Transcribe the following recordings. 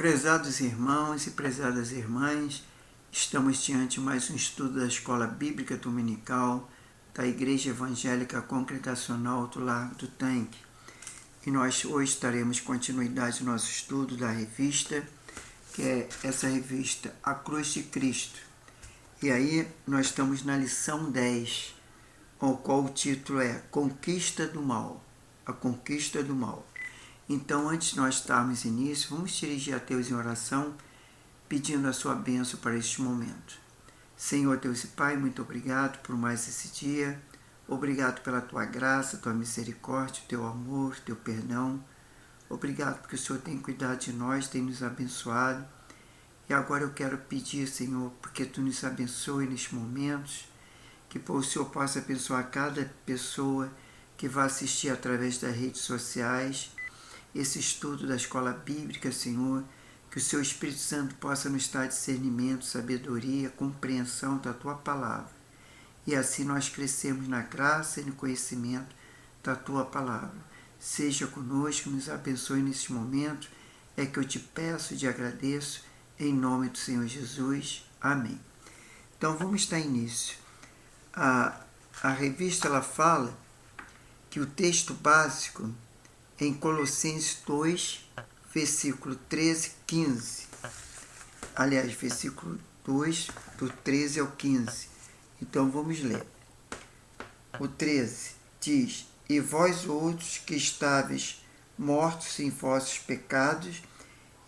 Prezados irmãos e prezadas irmãs, estamos diante de mais um estudo da Escola Bíblica Dominical da Igreja Evangélica Congregacional do Largo do Tanque. E nós hoje daremos continuidade ao nosso estudo da revista, que é essa revista A Cruz de Cristo. E aí nós estamos na lição 10, ao qual o título é Conquista do Mal. A Conquista do Mal. Então, antes de nós darmos início, vamos dirigir a Deus em oração, pedindo a sua bênção para este momento. Senhor Deus e Pai, muito obrigado por mais esse dia. Obrigado pela tua graça, tua misericórdia, teu amor, teu perdão. Obrigado porque o Senhor tem cuidado de nós, tem nos abençoado. E agora eu quero pedir, Senhor, porque tu nos abençoe nestes momentos, que o Senhor possa abençoar cada pessoa que vai assistir através das redes sociais, esse estudo da escola bíblica, Senhor, que o Seu Espírito Santo possa nos dar discernimento, sabedoria, compreensão da Tua palavra. E assim nós crescemos na graça e no conhecimento da Tua palavra. Seja conosco, nos abençoe nesse momento, é que eu te peço e te agradeço, em nome do Senhor Jesus. Amém. Então vamos dar início. A revista ela fala que o texto básico em Colossenses 2, versículo 13, 15. Aliás, versículo 2, do 13 ao 15. Então, vamos ler. O 13 diz: E vós outros que estáveis mortos em vossos pecados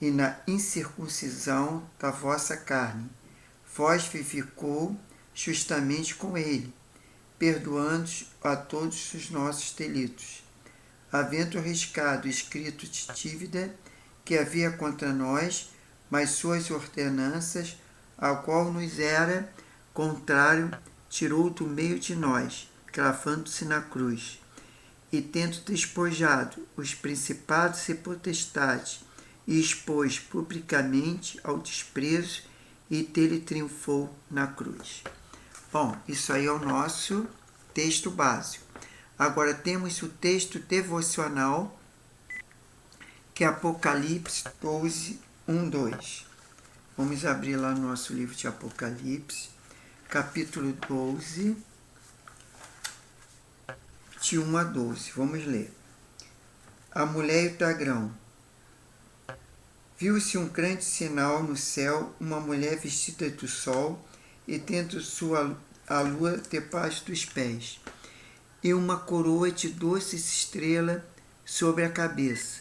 e na incircuncisão da vossa carne, vós vivificou justamente com ele, perdoando a todos os nossos delitos, havendo arriscado o escrito de dívida que havia contra nós, mas suas ordenanças, ao qual nos era contrário, tirou do meio de nós, cravando-se na cruz. E tendo despojado os principados e potestades, e expôs publicamente ao desprezo, e dele triunfou na cruz. Bom, isso aí é o nosso texto básico. Agora temos o texto devocional, que é Apocalipse 12, 1, 2. Vamos abrir lá no nosso livro de Apocalipse, capítulo 12, de 1 a 12. Vamos ler. A mulher e o dragão. Viu-se um grande sinal no céu, uma mulher vestida do sol, e tendo a lua debaixo dos pés, e uma coroa de doces estrelas sobre a cabeça.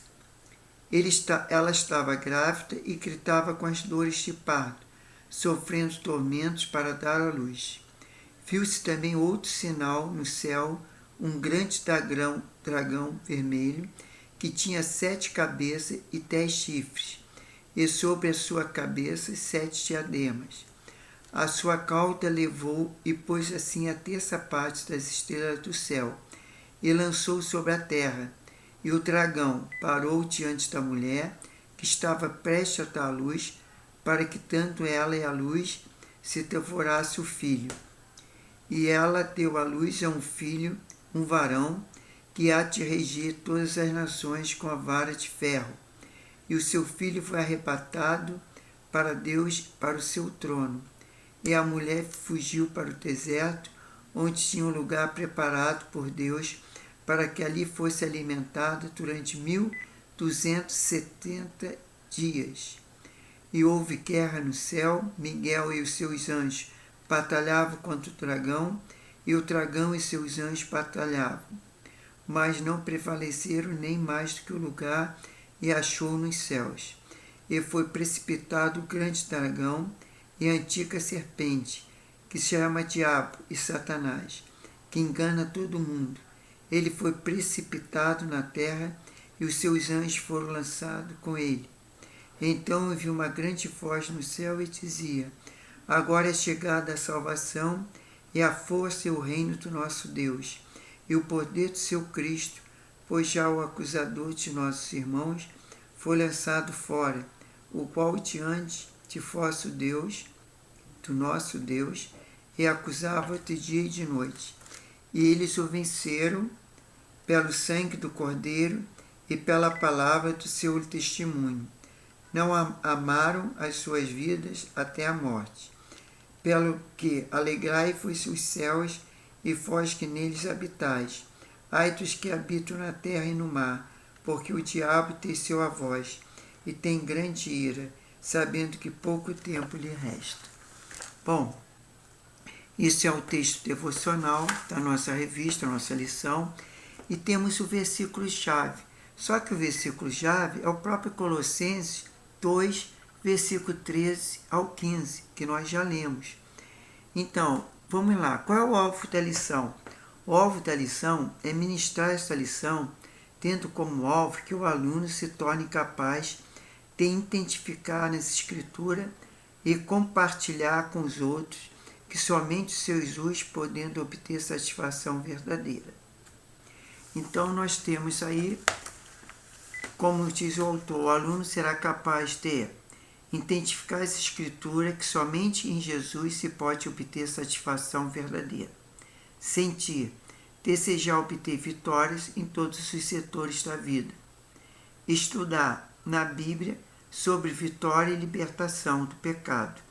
Ela estava grávida e gritava com as dores de parto, sofrendo tormentos para dar à luz. Viu-se também outro sinal no céu, um grande dragão vermelho, que tinha 7 cabeças e 10 chifres, e sobre a sua cabeça 7 diademas. A sua cauda levou e pôs assim a terça parte das estrelas do céu, e lançou sobre a terra. E o dragão parou diante da mulher, que estava prestes a dar à luz, para que tanto ela e a luz se devorasse o filho. E ela deu à luz a um filho, um varão, que há de regir todas as nações com a vara de ferro. E o seu filho foi arrebatado para Deus, para o seu trono. E a mulher fugiu para o deserto, onde tinha um lugar preparado por Deus, para que ali fosse alimentada durante 1270 dias. E houve guerra no céu, Miguel e os seus anjos batalhavam contra o dragão, e o dragão e seus anjos batalhavam. Mas não prevaleceram nem mais do que o lugar, e achou nos céus. E foi precipitado o grande dragão, e a antiga serpente, que se chama Diabo e Satanás, que engana todo mundo. Ele foi precipitado na terra, e os seus anjos foram lançados com ele. Então eu vi uma grande voz no céu e dizia: Agora é chegada a salvação, e a força e o reino do nosso Deus, e o poder do seu Cristo, pois já o acusador de nossos irmãos foi lançado fora, o qual diante de vosso Deus, do nosso Deus, e acusava de dia e de noite. E eles o venceram pelo sangue do Cordeiro e pela palavra do seu testemunho. não amaram as suas vidas até a morte. Pelo que alegrai-vos os céus e vós que neles habitais. Ai dos que habitam na terra e no mar, porque o diabo teceu a vós, e tem grande ira, sabendo que pouco tempo lhe resta. Bom, isso é o texto devocional da nossa revista, nossa lição, e temos o versículo-chave. Só que o versículo-chave é o próprio Colossenses 2, versículo 13 ao 15, que nós já lemos. Então, vamos lá. Qual é o alvo da lição? O alvo da lição é ministrar esta lição, tendo como alvo que o aluno se torne capaz de identificar nessa escritura e compartilhar com os outros, que somente o seus usos podendo obter satisfação verdadeira. Então, nós temos aí, como diz o autor, o aluno será capaz de identificar essa escritura que somente em Jesus se pode obter satisfação verdadeira. Sentir, desejar obter vitórias em todos os setores da vida. Estudar na Bíblia sobre vitória e libertação do pecado,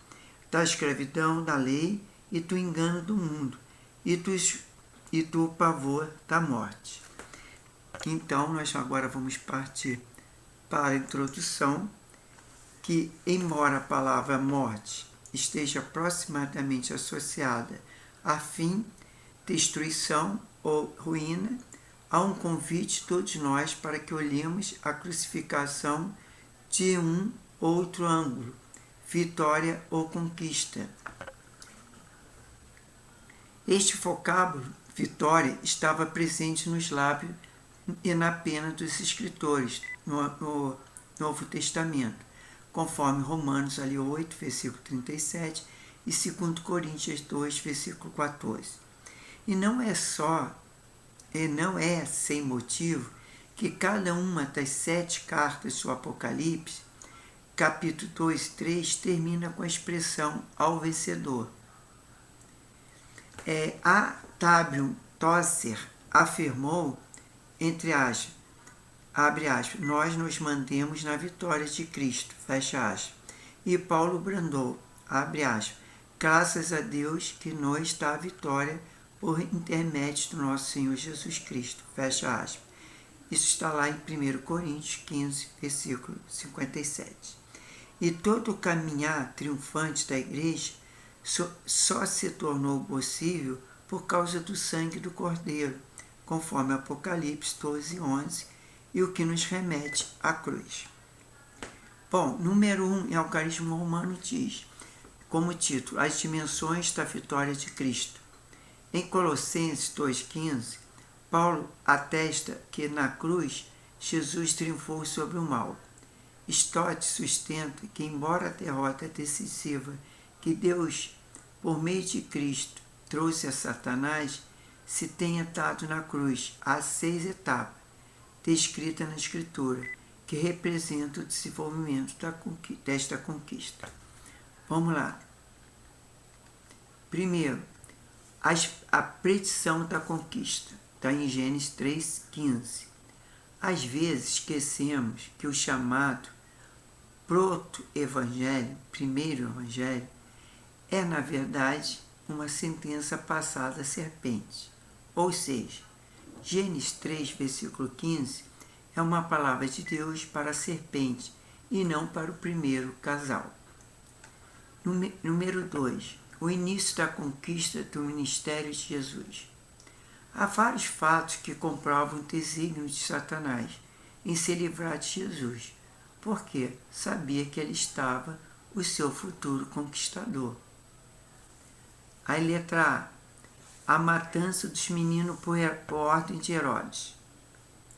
da escravidão, da lei e do engano do mundo e do pavor da morte. Então, nós agora vamos partir para a introdução, que, embora a palavra morte esteja aproximadamente associada a fim, destruição ou ruína, há um convite de todos nós para que olhemos a crucificação de um outro ângulo, vitória ou conquista. Este vocábulo, vitória, estava presente nos lábios e na pena dos escritores no Novo Testamento, conforme Romanos 8, versículo 37 e 2 Coríntios 2, versículo 14. E não é sem motivo que cada uma das 7 cartas do Apocalipse, capítulo 2 e 3, termina com a expressão ao vencedor. A. W. Tozer afirmou, abre aspas, nós nos mantemos na vitória de Cristo, fecha aspas. E Paulo brandou, abre aspas, graças a Deus que nos está a vitória por intermédio do nosso Senhor Jesus Cristo, fecha aspas. Isso está lá em 1 Coríntios 15, versículo 57. E todo o caminhar triunfante da igreja só se tornou possível por causa do sangue do Cordeiro, conforme Apocalipse 12, 11, e o que nos remete à cruz. Bom, número 1 em Algarismo Romano diz, como título, as dimensões da vitória de Cristo. Em Colossenses 2,15, Paulo atesta que na cruz Jesus triunfou sobre o mal. Stott sustenta que, embora a derrota decisiva que Deus, por meio de Cristo, trouxe a Satanás, se tenha dado na cruz as 6 etapas descritas na Escritura, que representam o desenvolvimento desta conquista. Vamos lá. Primeiro, a predição da conquista, está em Gênesis 3,15. Às vezes esquecemos que o chamado proto-evangelho, primeiro evangelho, é na verdade uma sentença passada à serpente. Ou seja, Gênesis 3, versículo 15, é uma palavra de Deus para a serpente e não para o primeiro casal. Número 2. O início da conquista do ministério de Jesus. Há vários fatos que comprovam o desígnio de Satanás em se livrar de Jesus, porque sabia que ele estava o seu futuro conquistador. A letra A matança dos meninos por ordem de Herodes.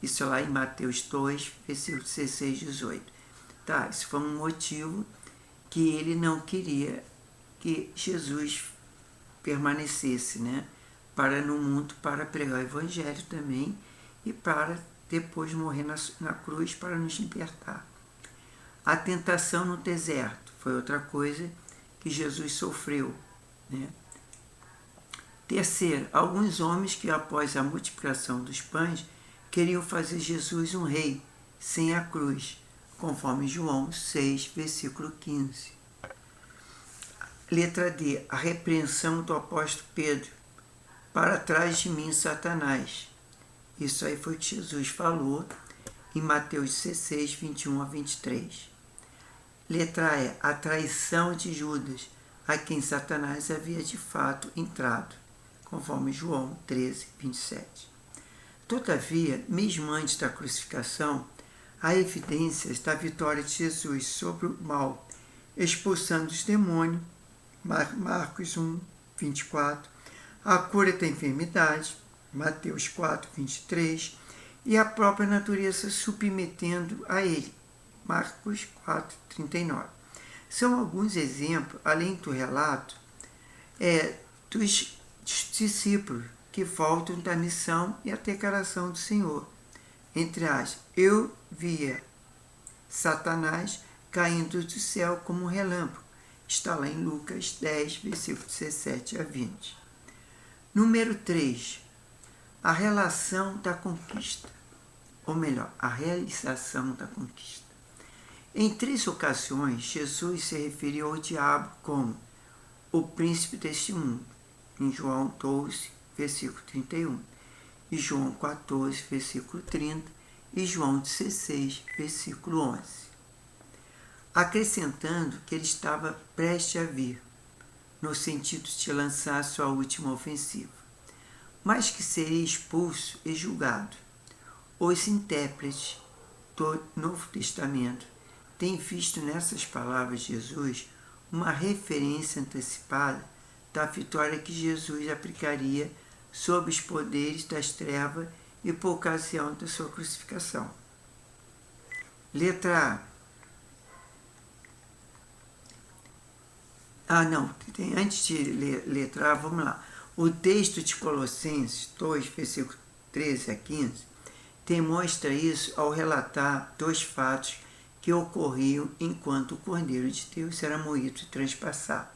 Isso lá em Mateus 2, versículo 16 e 18. Tá, isso foi um motivo que ele não queria que Jesus permanecesse, né? Para no mundo, para pregar o evangelho também e para depois morrer na cruz para nos libertar. A tentação no deserto foi outra coisa que Jesus sofreu, né? Terceiro, alguns homens que após a multiplicação dos pães queriam fazer Jesus um rei sem a cruz, conforme João 6, versículo 15. Letra D. A repreensão do apóstolo Pedro. Para trás de mim, Satanás. Isso aí foi o que Jesus falou em Mateus 16, 21 a 23. Letra E. A traição de Judas, a quem Satanás havia de fato entrado, conforme João 13, 27. Todavia, mesmo antes da crucificação, há evidências da vitória de Jesus sobre o mal, expulsando os demônios, Marcos 1, 24, a cura da enfermidade, Mateus 4, 23, e a própria natureza submetendo a ele, Marcos 4, 39. São alguns exemplos, além do relato, dos discípulos que voltam da missão e a declaração do Senhor. Entre aspas, eu via Satanás caindo do céu como um relâmpago. Está lá em Lucas 10, versículo 17 a 20. Número 3. A relação da conquista. Ou melhor, a realização da conquista. Em 3 ocasiões, Jesus se referiu ao diabo como o príncipe deste mundo. Em João 12, versículo 31. E João 14, versículo 30. E João 16, versículo 11. Acrescentando que ele estava prestes a vir, no sentido de lançar sua última ofensiva, mas que seria expulso e julgado. Os intérpretes do Novo Testamento têm visto nessas palavras de Jesus uma referência antecipada da vitória que Jesus aplicaria sobre os poderes das trevas e por ocasião da sua crucificação. Letra A. Antes de letra A, vamos lá. O texto de Colossenses 2, versículo 13 a 15, demonstra isso ao relatar 2 fatos que ocorriam enquanto o Cordeiro de Deus era moído e transpassado.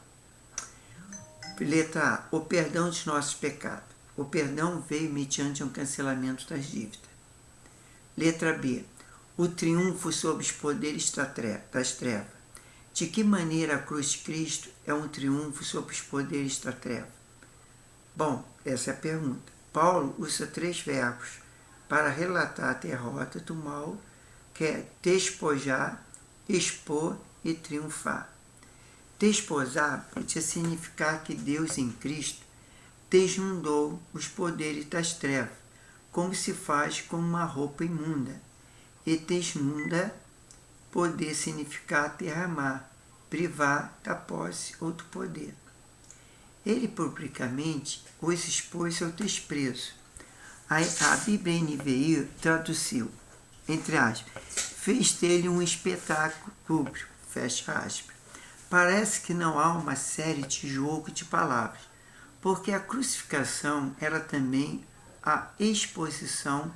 Letra A. O perdão dos nossos pecados. O perdão veio mediante um cancelamento das dívidas. Letra B. O triunfo sobre os poderes das trevas. De que maneira a cruz de Cristo é um triunfo sobre os poderes da treva? Bom, essa é a pergunta. Paulo usa 3 verbos para relatar a derrota do mal, que é despojar, expor e triunfar. Desposar podia significar que Deus em Cristo desnudou os poderes das trevas, como se faz com uma roupa imunda. E desnuda poder significar derramar, privar da posse ou do poder. Ele publicamente os expôs ao desprezo. A Bíblia NVI traduziu, entre aspas, fez dele um espetáculo público, fecha aspas. Parece que não há uma série de jogo de palavras, porque a crucificação era também a exposição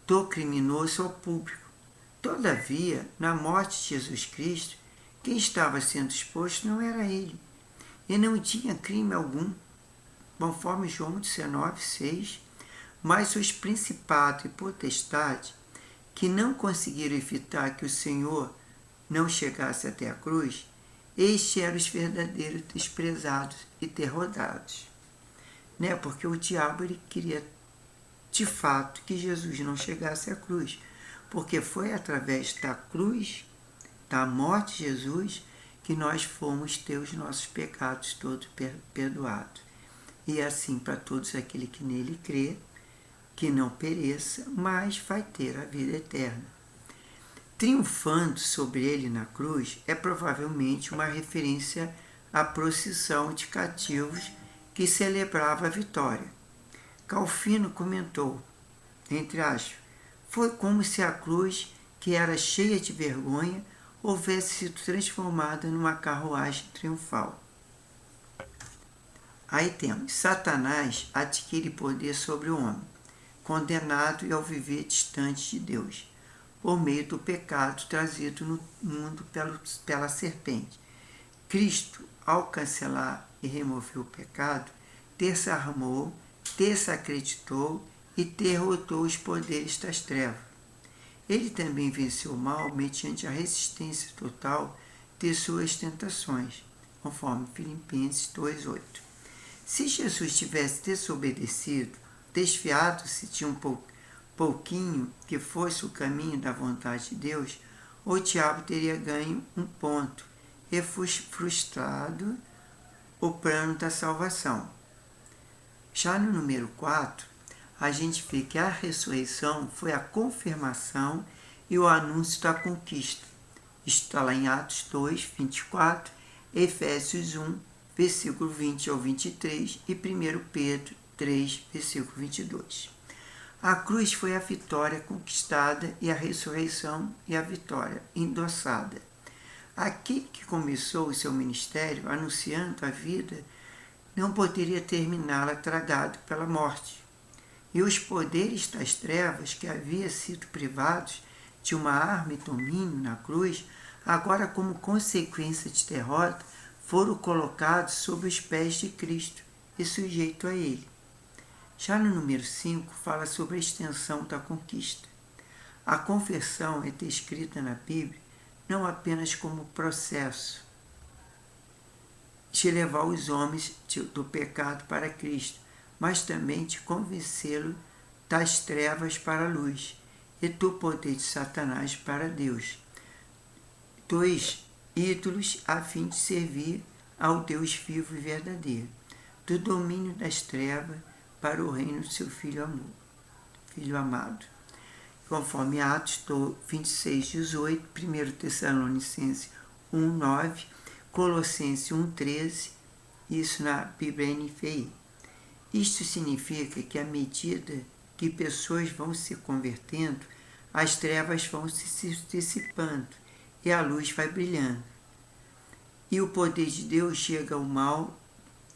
do criminoso ao público. Todavia, na morte de Jesus Cristo, quem estava sendo exposto não era ele, e não tinha crime algum, conforme João 19, 6, mas os principados e potestades, que não conseguiram evitar que o Senhor não chegasse até a cruz, estes eram os verdadeiros desprezados e derrotados. Porque o diabo ele queria, de fato, que Jesus não chegasse à cruz, porque foi através da cruz, da morte de Jesus, que nós fomos ter os nossos pecados todos perdoados. E assim para todos aqueles que nele crê, que não pereça, mas vai ter a vida eterna. Triunfando sobre ele na cruz é provavelmente uma referência à procissão de cativos que celebrava a vitória. Calvino comentou, entre aspas, foi como se a cruz, que era cheia de vergonha, houvesse sido transformada numa carruagem triunfal. Aí temos, Satanás adquire poder sobre o homem, condenado e ao viver distante de Deus, por meio do pecado trazido no mundo pela serpente. Cristo, ao cancelar e remover o pecado, desarmou, desacreditou e derrotou os poderes das trevas. Ele também venceu o mal mediante a resistência total de suas tentações, conforme Filipenses 2,8. Se Jesus tivesse desobedecido, desfiado-se de um pouquinho que fosse o caminho da vontade de Deus, o diabo teria ganho um ponto e frustrado o plano da salvação. Já no número 4, a gente vê que a ressurreição foi a confirmação e o anúncio da conquista. Está lá em Atos 2, 24, Efésios 1, versículo 20 ao 23 e 1 Pedro 3, versículo 22. A cruz foi a vitória conquistada e a ressurreição e a vitória endossada. Aquele que começou o seu ministério anunciando a vida não poderia terminá-la tragado pela morte. E os poderes das trevas que haviam sido privados de uma arma e domínio na cruz, agora como consequência de derrota, foram colocados sob os pés de Cristo e sujeitos a Ele. Já no número 5, fala sobre a extensão da conquista. A conversão é descrita na Bíblia não apenas como processo de levar os homens do pecado para Cristo, mas também de convencê-lo das trevas para a luz e do poder de Satanás para Deus. 2 ídolos a fim de servir ao Deus vivo e verdadeiro, do domínio das trevas para o reino do seu Filho amado. Conforme Atos 26, 18, 1 Tessalonicenses 1, 9, Colossenses 1, 13, isso na Bíblia NVI. Isto significa que à medida que pessoas vão se convertendo, as trevas vão se dissipando e a luz vai brilhando. E o poder de Deus chega ao mal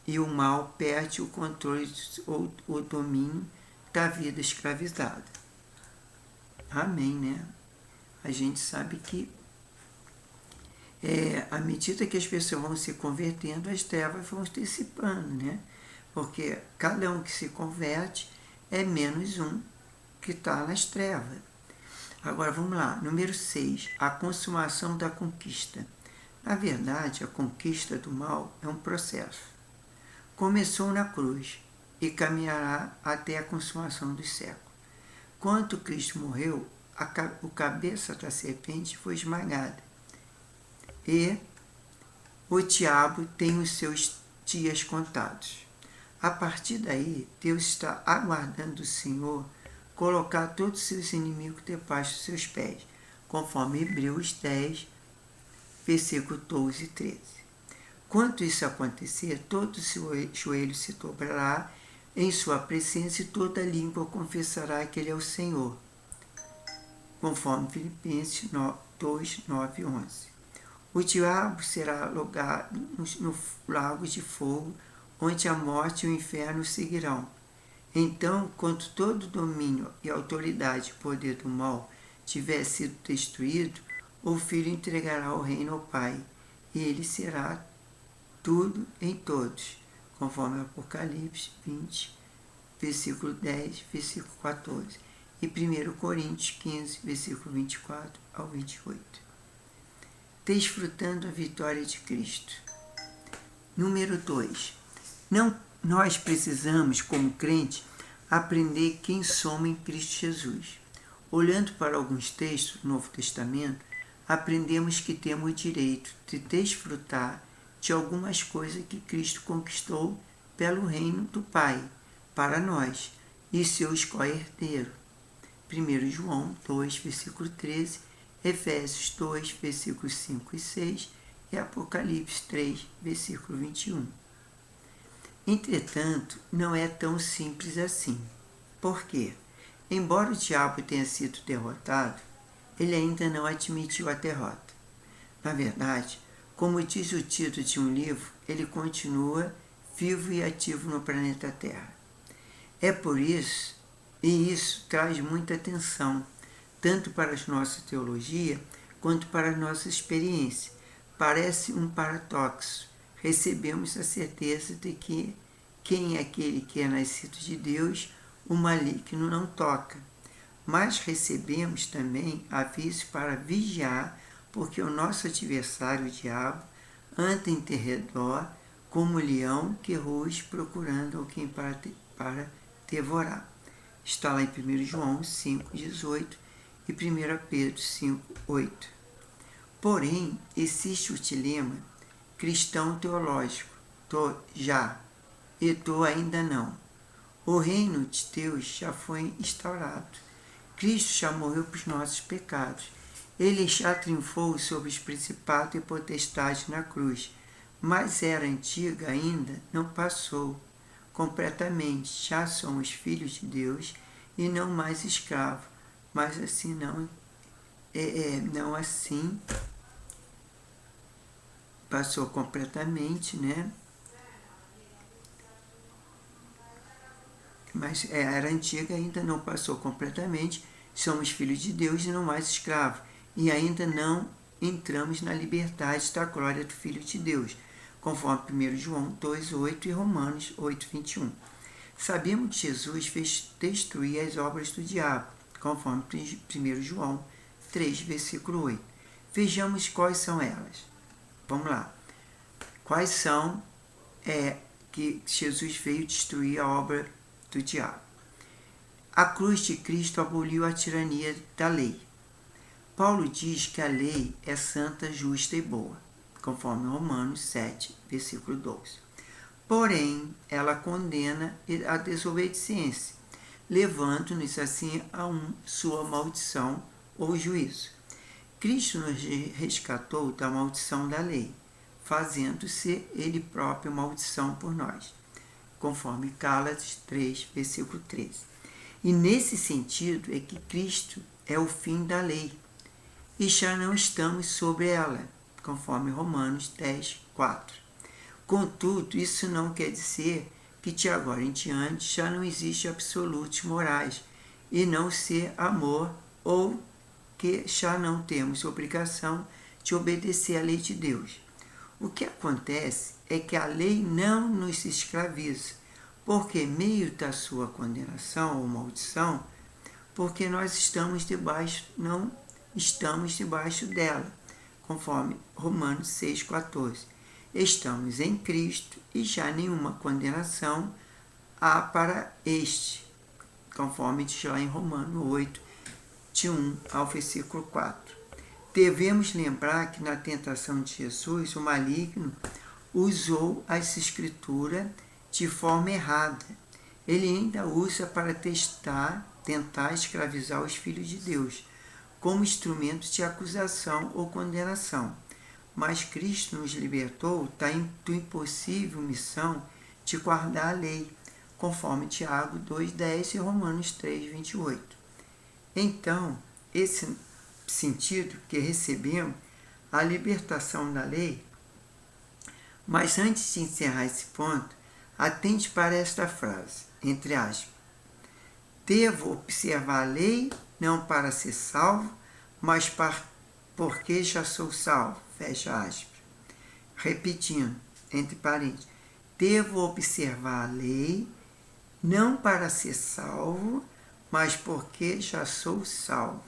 e o mal perde o controle ou o domínio da vida escravizada. Amém, né? A gente sabe que à medida que as pessoas vão se convertendo, as trevas vão se dissipando, né? Porque cada um que se converte é menos um que está nas trevas. Agora vamos lá, número 6, a consumação da conquista. Na verdade, a conquista do mal é um processo. Começou na cruz e caminhará até a consumação dos séculos. Quando Cristo morreu, o cabeça da serpente foi esmagada. E o diabo tem os seus dias contados. A partir daí, Deus está aguardando o Senhor colocar todos os seus inimigos debaixo dos seus pés, conforme Hebreus 10, versículo 12 e 13. Quando isso acontecer, todo joelho se dobrará em sua presença e toda língua confessará que Ele é o Senhor, conforme Filipenses 2, 9 e 11. O diabo será jogado no lago de fogo, onde a morte e o inferno seguirão. Então, quando todo o domínio e autoridade e poder do mal tiver sido destruído, o Filho entregará o reino ao Pai, e ele será tudo em todos, conforme Apocalipse 20, versículo 10, versículo 14, e 1 Coríntios 15, versículo 24 ao 28. Desfrutando a vitória de Cristo. Número 2. Nós precisamos, como crente, aprender quem somos em Cristo Jesus. Olhando para alguns textos do Novo Testamento, aprendemos que temos o direito de desfrutar de algumas coisas que Cristo conquistou pelo reino do Pai, para nós, e seus co-herdeiros. 1 João 2, versículo 13, Efésios 2, versículos 5 e 6 e Apocalipse 3, versículo 21. Entretanto, não é tão simples assim. Por quê? Embora o diabo tenha sido derrotado, ele ainda não admitiu a derrota. Na verdade, como diz o título de um livro, ele continua vivo e ativo no planeta Terra. É por isso, e isso traz muita atenção, tanto para a nossa teologia quanto para a nossa experiência. Parece um paradoxo. Recebemos a certeza de que quem é aquele que é nascido de Deus, o maligno não toca. mas recebemos também aviso para vigiar, porque o nosso adversário, o diabo, anda em derredor como leão que ruge procurando alguém para devorar. Está lá em 1 João 5,18 e 1 Pedro 5,8. Porém, existe o dilema cristão teológico, já, e ainda não. O reino de Deus já foi instaurado. Cristo já morreu para os nossos pecados. Ele já triunfou sobre os principados e potestades na cruz, mas a era antiga ainda não passou completamente. Já somos filhos de Deus e não mais escravos, mas assim não assim passou completamente, né? Mas a era antiga ainda não passou completamente, somos filhos de Deus e não mais escravos, e ainda não entramos na liberdade da glória do Filho de Deus, conforme 1 João 2,8 e Romanos 8,21. Sabemos que Jesus fez destruir as obras do diabo, conforme 1 João 3, versículo 8. Vejamos quais são elas. Vamos lá. Quais são que Jesus veio destruir a obra do diabo? A cruz de Cristo aboliu a tirania da lei. Paulo diz que a lei é santa, justa e boa, conforme Romanos 7, versículo 12. Porém, ela condena a desobediência, levando-nos assim a sua maldição ou juízo. Cristo nos resgatou da maldição da lei, fazendo-se ele próprio maldição por nós, conforme Gálatas 3, versículo 13. E nesse sentido é que Cristo é o fim da lei, e já não estamos sobre ela, conforme Romanos 10, 4. Contudo, isso não quer dizer que de agora em diante já não existe absolutos morais e não ser amor, ou que já não temos obrigação de obedecer à lei de Deus. O que acontece é que a lei não nos escraviza, porque meio da sua condenação ou maldição, porque nós não estamos debaixo dela, conforme Romanos 6,14. Estamos em Cristo e já nenhuma condenação há para este, conforme diz lá em Romanos 8, de 1 ao versículo 4. Devemos lembrar que na tentação de Jesus, o maligno usou as escrituras de forma errada. Ele ainda usa para tentar escravizar os filhos de Deus, como instrumentos de acusação ou condenação. Mas Cristo nos libertou da impossível missão de guardar a lei, conforme Tiago 2,10 e Romanos 3,28. Então, esse sentido que recebemos, a libertação da lei. Mas antes de encerrar esse ponto, atente para esta frase, entre aspas. Devo observar a lei, não para ser salvo, mas porque já sou salvo, fecha aspas. Repetindo, entre parênteses, devo observar a lei, não para ser salvo, mas porque já sou salvo.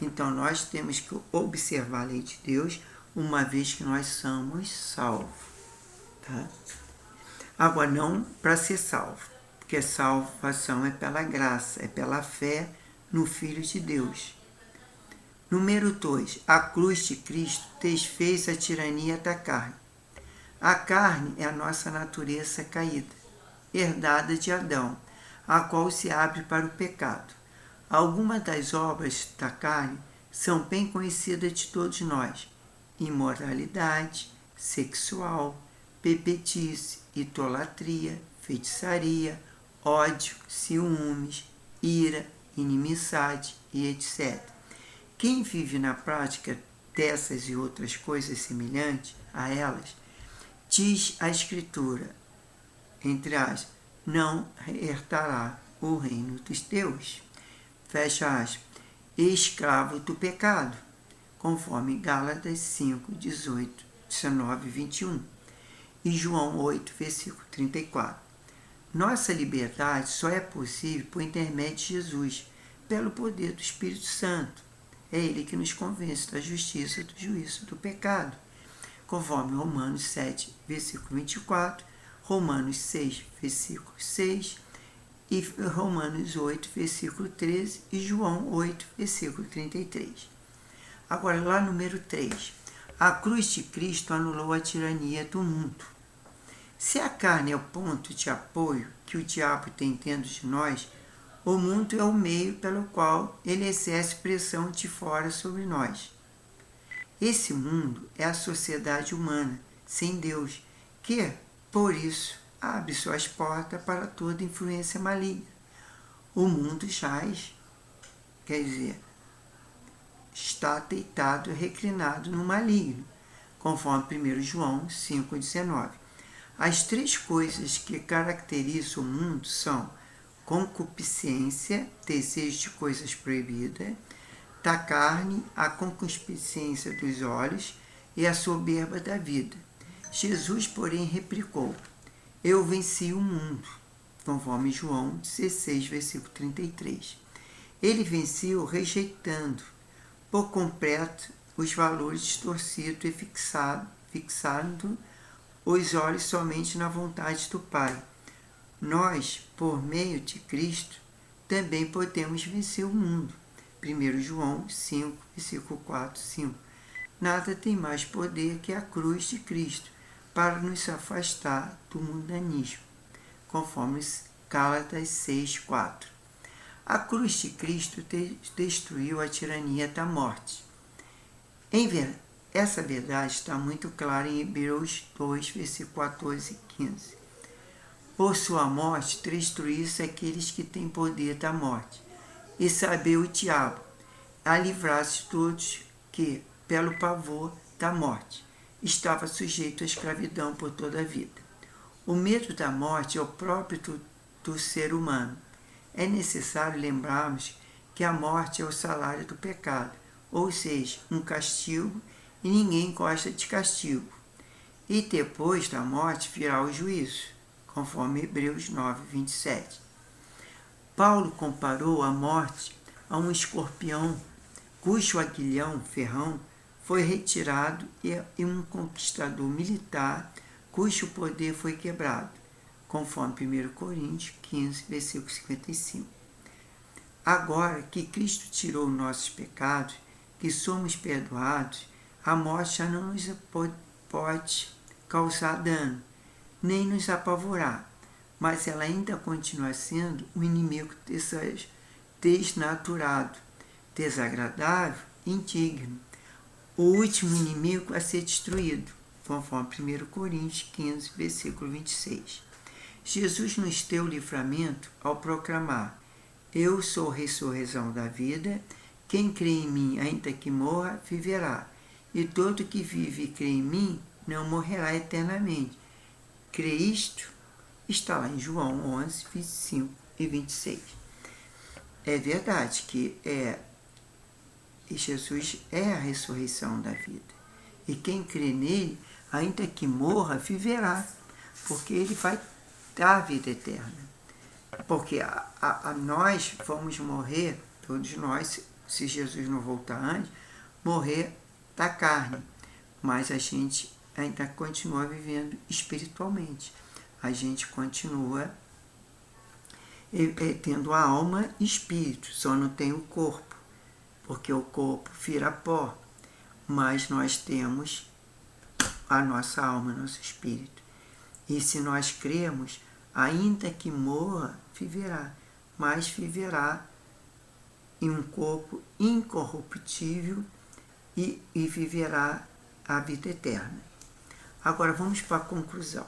Então, nós temos que observar a lei de Deus, uma vez que nós somos salvos. Tá? Agora, não para ser salvo, porque salvação é pela graça, é pela fé no Filho de Deus. Número 2. A cruz de Cristo desfez a tirania da carne. A carne é a nossa natureza caída, herdada de Adão, a qual se abre para o pecado. Algumas das obras da carne são bem conhecidas de todos nós: imoralidade sexual, bebedice, idolatria, feitiçaria, ódio, ciúmes, ira, inimizade e etc. Quem vive na prática dessas e outras coisas semelhantes a elas, diz a Escritura, entre aspas, não herdará o reino dos deuses. Fecha aspas, escravo do pecado, conforme Gálatas 5, 18, 19 e 21, e João 8, versículo 34. Nossa liberdade só é possível por intermédio de Jesus, pelo poder do Espírito Santo. É Ele que nos convence da justiça, do juízo, do pecado. Conforme Romanos 7, versículo 24, Romanos 6, versículo 6, e Romanos 8, versículo 13 e João 8, versículo 33. Agora, lá número 3. A cruz de Cristo anulou a tirania do mundo. Se a carne é o ponto de apoio que o diabo tem dentro de nós, o mundo é o meio pelo qual ele exerce pressão de fora sobre nós. Esse mundo é a sociedade humana, sem Deus, que, por isso, abre suas portas para toda influência maligna. O mundo jaz, está deitado e reclinado no maligno, conforme 1 João 5,19. As 3 coisas que caracterizam o mundo são concupiscência, desejo de coisas proibidas, da carne, a concupiscência dos olhos e a soberba da vida. Jesus, porém, replicou: Eu venci o mundo, conforme João 16, versículo 33. Ele venceu rejeitando por completo os valores distorcidos e fixando os olhos somente na vontade do Pai. Nós, por meio de Cristo, também podemos vencer o mundo. 1 João 5, versículo 4, 5. Nada tem mais poder que a cruz de Cristo para nos afastar do mundanismo, conforme Gálatas 6, 4. A cruz de Cristo destruiu a tirania da morte. Essa verdade está muito clara em Hebreus 2, versículo 14 e 15. Por sua morte, destruísse aqueles que têm poder da morte, e saber o diabo, a livrar-se todos que, pelo pavor da morte, estava sujeito à escravidão por toda a vida. O medo da morte é o próprio do ser humano. É necessário lembrarmos que a morte é o salário do pecado, ou seja, um castigo, e ninguém gosta de castigo. E depois da morte virá o juízo, conforme Hebreus 9, 27. Paulo comparou a morte a um escorpião cujo aguilhão, ferrão, foi retirado e um conquistador militar cujo poder foi quebrado, conforme 1 Coríntios 15, versículo 55. Agora que Cristo tirou nossos pecados, que somos perdoados, a morte já não nos pode causar dano, nem nos apavorar, mas ela ainda continua sendo um inimigo desnaturado, desagradável e indigno, o último inimigo a ser destruído, conforme 1 Coríntios 15, versículo 26. Jesus nos deu livramento ao proclamar: Eu sou a ressurreição da vida, quem crê em mim, ainda que morra, viverá, e todo que vive e crê em mim não morrerá eternamente. Crê isto? Está lá em João 11, 25 e 26. É verdade que Jesus é a ressurreição da vida. E quem crê nele, ainda que morra, viverá, porque ele vai dar a vida eterna. Porque nós vamos morrer, todos nós, se Jesus não voltar antes, morrer da carne. Mas a gente ainda continua vivendo espiritualmente. A gente continua tendo a alma e espírito, só não tem o corpo, porque o corpo vira pó, mas nós temos a nossa alma, nosso espírito. E se nós cremos, ainda que morra, viverá, mas viverá em um corpo incorruptível e viverá a vida eterna. Agora vamos para a conclusão.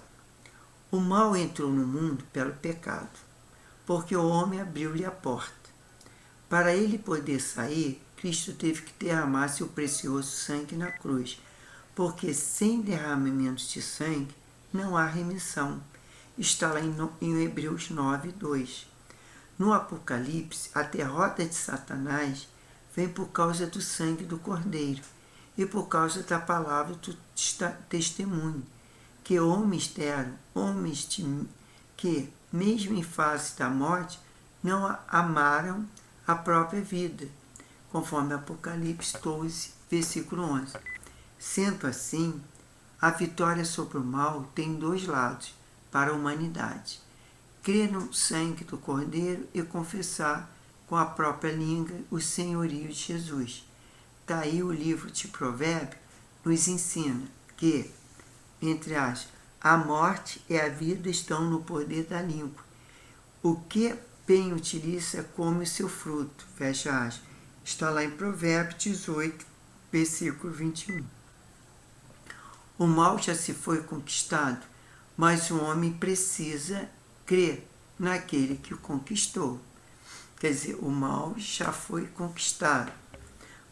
O mal entrou no mundo pelo pecado, porque o homem abriu-lhe a porta. Para ele poder sair, Cristo teve que derramar seu precioso sangue na cruz, porque sem derramamento de sangue não há remissão. Está lá em Hebreus 9, 2. No Apocalipse, a derrota de Satanás vem por causa do sangue do Cordeiro e por causa da palavra do testemunho, que homens deram, que, mesmo em face da morte, não amaram a própria vida, conforme Apocalipse 12, versículo 11. Sendo assim, a vitória sobre o mal tem dois lados para a humanidade: crer no sangue do Cordeiro e confessar com a própria língua o senhorio de Jesus. Daí o livro de Provérbios nos ensina que, entre aspas, a morte e a vida estão no poder da língua. O que bem utiliza come o seu fruto, fecha aspas. Está lá em Provérbios 18, versículo 21. O mal já se foi conquistado, mas o homem precisa crer naquele que o conquistou. Quer dizer, o mal já foi conquistado,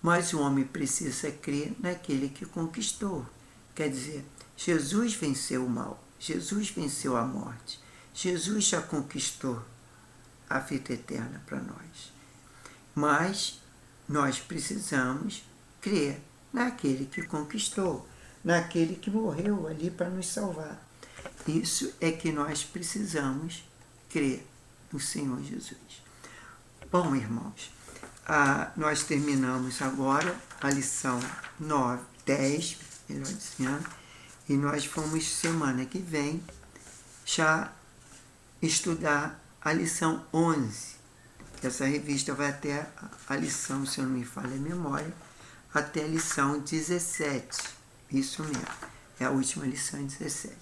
mas o homem precisa crer naquele que conquistou. Quer dizer, Jesus venceu o mal, Jesus venceu a morte, Jesus já conquistou a vida eterna para nós. Mas nós precisamos crer naquele que conquistou, naquele que morreu ali para nos salvar. Isso é que nós precisamos crer no Senhor Jesus. Bom, irmãos, nós terminamos agora a lição 9, 10, melhor dizendo, e nós vamos, semana que vem, já estudar a lição 11. Essa revista vai até a lição, se eu não me falha a memória, até a lição 17. Isso mesmo, é a última lição 17.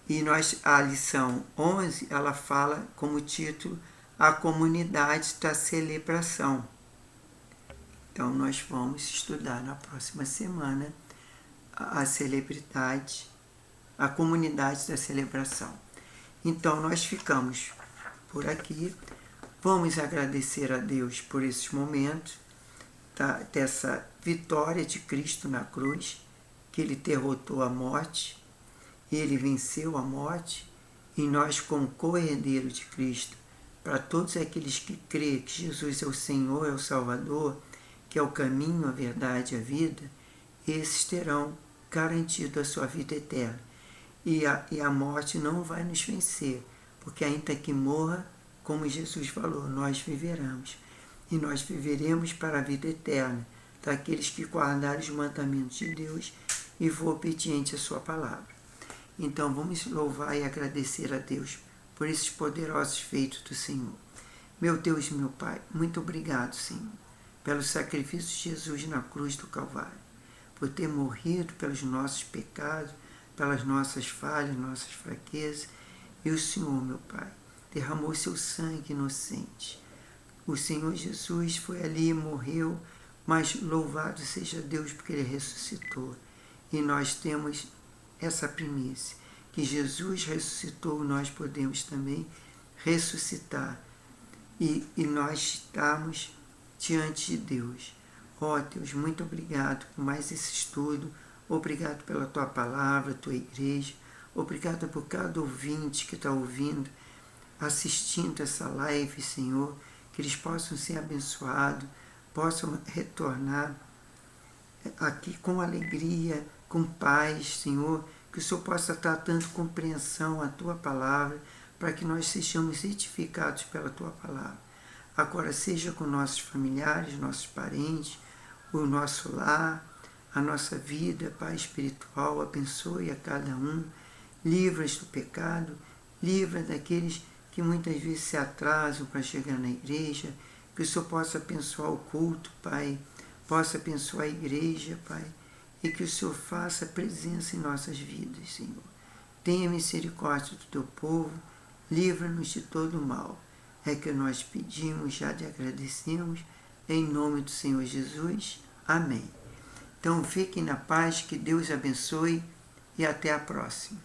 E a lição 11, ela fala como título a comunidade da celebração. Então, nós vamos estudar na próxima semana a celebridade, a comunidade da celebração. Então, nós ficamos por aqui. Vamos agradecer a Deus por esses momentos, dessa vitória de Cristo na cruz, que Ele derrotou a morte, Ele venceu a morte, e nós, como co-herdeiro de Cristo, para todos aqueles que creem que Jesus é o Senhor, é o Salvador, que é o caminho, a verdade e a vida, esses terão garantido a sua vida eterna. E a morte não vai nos vencer, porque ainda que morra, como Jesus falou, nós viveremos. E nós viveremos para a vida eterna, daqueles que guardarem os mandamentos de Deus e vão obediente à sua palavra. Então vamos louvar e agradecer a Deus por esses poderosos feitos do Senhor. Meu Deus e meu Pai, muito obrigado, Senhor, pelo sacrifício de Jesus na cruz do Calvário, por ter morrido pelos nossos pecados, pelas nossas falhas, nossas fraquezas. E o Senhor, meu Pai, derramou seu sangue inocente. O Senhor Jesus foi ali e morreu, mas louvado seja Deus porque Ele ressuscitou. E nós temos essa primícia, que Jesus ressuscitou, nós podemos também ressuscitar. E nós estamos diante de Deus. Ó Deus, muito obrigado por mais esse estudo. Obrigado pela Tua palavra, Tua igreja. Obrigado por cada ouvinte que está ouvindo, assistindo essa live, Senhor. Que eles possam ser abençoados, possam retornar aqui com alegria, com paz, Senhor. Que o Senhor possa estar dando compreensão à Tua palavra, para que nós sejamos edificados pela Tua palavra. Agora seja com nossos familiares, nossos parentes, o nosso lar, a nossa vida, Pai espiritual. Abençoe a cada um, livra-os do pecado, livra daqueles que muitas vezes se atrasam para chegar na igreja. Que o Senhor possa abençoar o culto, Pai, possa abençoar a igreja, Pai, e que o Senhor faça presença em nossas vidas, Senhor. Tenha misericórdia do Teu povo, livra-nos de todo o mal. É que nós pedimos, já te agradecemos, em nome do Senhor Jesus. Amém. Então fiquem na paz, que Deus abençoe e até a próxima.